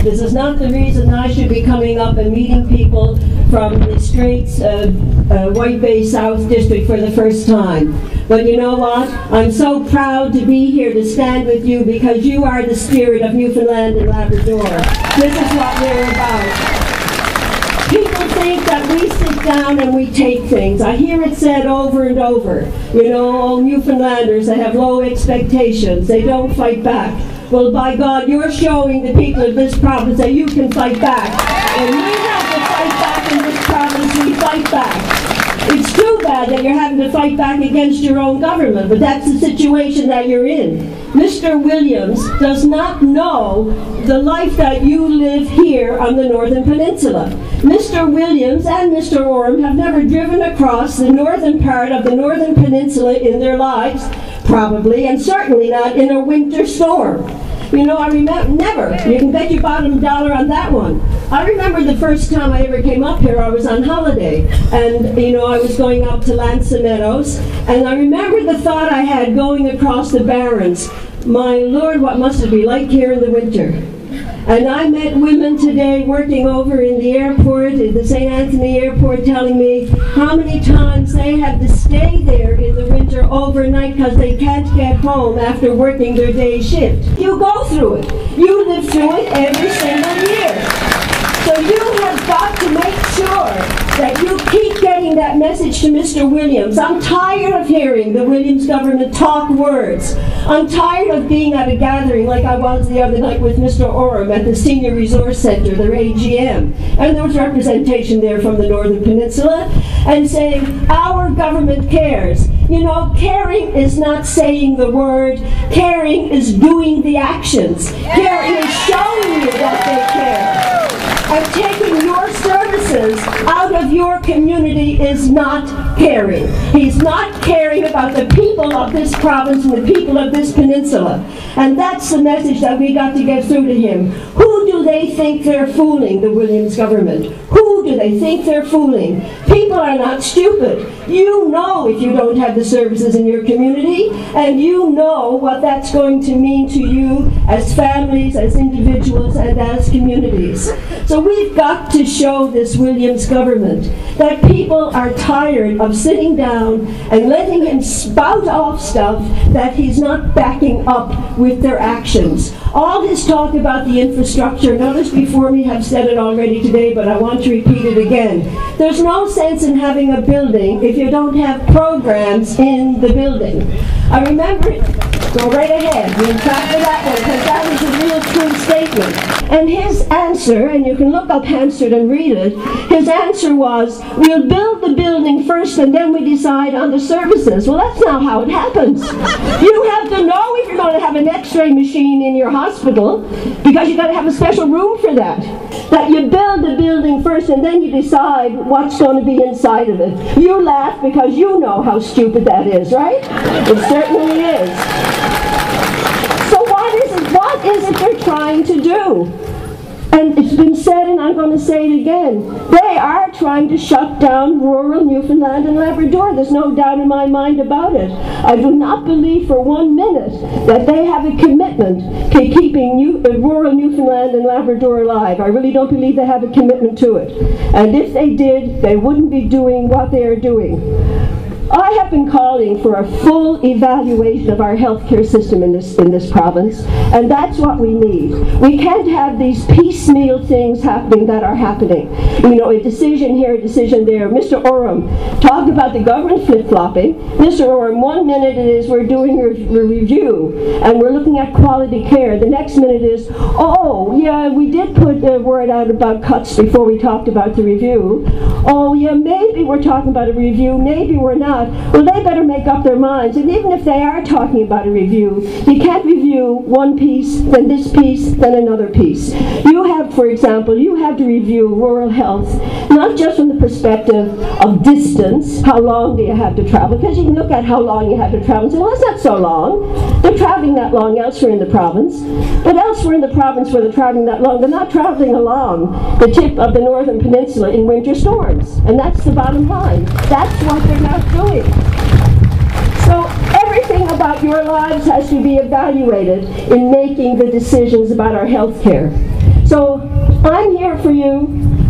This is not the reason I should be coming up and meeting people from the Straits White Bay South District for the first time. But you know what? I'm so proud to be here to stand with you because you are the spirit of Newfoundland and Labrador. This is what we're about. People think that we sit down and we take things. I hear it said over and over. You know, Newfoundlanders, they have low expectations. They don't fight back. Well, by God, you're showing the people of this province that you can fight back. And we have to fight back in this province. We fight back. It's too bad that you're having to fight back against your own government, but that's the situation that you're in. Mr. Williams does not know the life that you live here on the Northern Peninsula. Mr. Williams and Mr. Oram have never driven across the northern part of the Northern Peninsula in their lives, probably, and certainly not in a winter storm. You know, I remember, never. You can bet your bottom dollar on that one. I remember the first time I ever came up here, I was on holiday. And, you know, I was going up to Lansa Meadows. And I remember the thought I had going across the Barrens. My Lord, what must it be like here in the winter? And I met women today working over in the airport, in the St. Anthony Airport, telling me how many times they had to stay there in the winter overnight because they can't get home after working their day shift. You go through it. You live through it every single year. So you have got to make sure that you keep getting that message to Mr. Williams. I'm tired of hearing the Williams government talk words. I'm tired of being at a gathering like I was the other night with Mr. Oram at the Senior Resource Centre, their AGM. And there was representation there from the Northern Peninsula and saying, our government cares. You know, caring is not saying the word. Caring is doing the actions. Caring is showing you that they care. And taking your services out of your community is not caring. He's not caring about the people of this province and the people of this peninsula. And that's the message that we got to get through to him. Who do they think they're fooling, the Williams government? Who do they think they're fooling? People are not stupid. You know if you don't have the services in your community, and you know what that's going to mean to you as families, as individuals, and as communities. So we've got to show this Williams government that people are tired of sitting down and letting him spout off stuff that he's not backing up with their actions. All his talk about the infrastructure, and others before me have said it already today, but I want to repeat it again. There's no sense in having a building if you don't have programs in the building. I remember it. Go right ahead. We'll talk to that one, because that was a real true statement. And his answer, and you can look up Hansard and read it, his answer was, we'll build the building first and then we decide on the services. Well, that's not how it happens. You have to know if you're going to have an x-ray machine in your hospital, because you've got to have a special room for that. That you build the building first and then you decide what's going to be inside of it. You laugh because you know how stupid that is, right? It certainly is. So what is it they're trying to do? And it's been said, and I'm going to say it again, they are trying to shut down rural Newfoundland and Labrador. There's no doubt in my mind about it. I do not believe for 1 minute that they have a commitment to keeping rural Newfoundland and Labrador alive. I really don't believe they have a commitment to it. And if they did, they wouldn't be doing what they are doing. I have been calling for a full evaluation of our healthcare system in this province, and that's what we need. We can't have these piecemeal things happening that are happening. You know, a decision here, a decision there. Mr. Oram talked about the government flip-flopping. Mr. Oram, 1 minute it is we're doing a review, and we're looking at quality care. The next minute is, oh, yeah, we did put the word out about cuts before we talked about the review. Oh, yeah, maybe we're talking about a review, maybe we're not. Well, they better make up their minds. And even if they are talking about a review, you can't review one piece, then this piece, then another piece. You have, for example, you have to review rural health, not just from the perspective of distance, how long do you have to travel, because you can look at how long you have to travel and say, well, that's not so long. They're traveling that long elsewhere in the province. But elsewhere in the province where they're traveling that long, they're not traveling along the tip of the Northern Peninsula in winter storms. And that's the bottom line. That's what they're not doing. So everything about your lives has to be evaluated in making the decisions about our health care. So for you.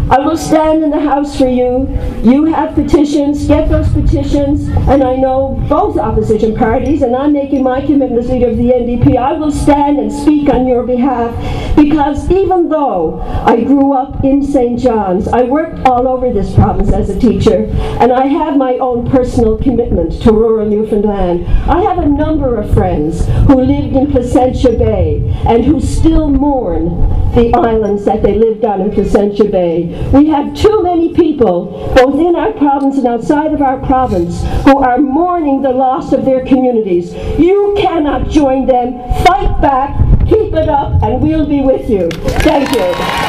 I will stand in the House for you. You have petitions, get those petitions, and I know both opposition parties, and I'm making my commitment as leader of the NDP. I will stand and speak on your behalf, because even though I grew up in St. John's, I worked all over this province as a teacher, and I have my own personal commitment to rural Newfoundland. I have a number of friends who lived in Placentia Bay and who still mourn the islands that they lived on in Placentia Bay. We have too many people, both in our province and outside of our province, who are mourning the loss of their communities. You cannot join them. Fight back, keep it up, and we'll be with you. Thank you.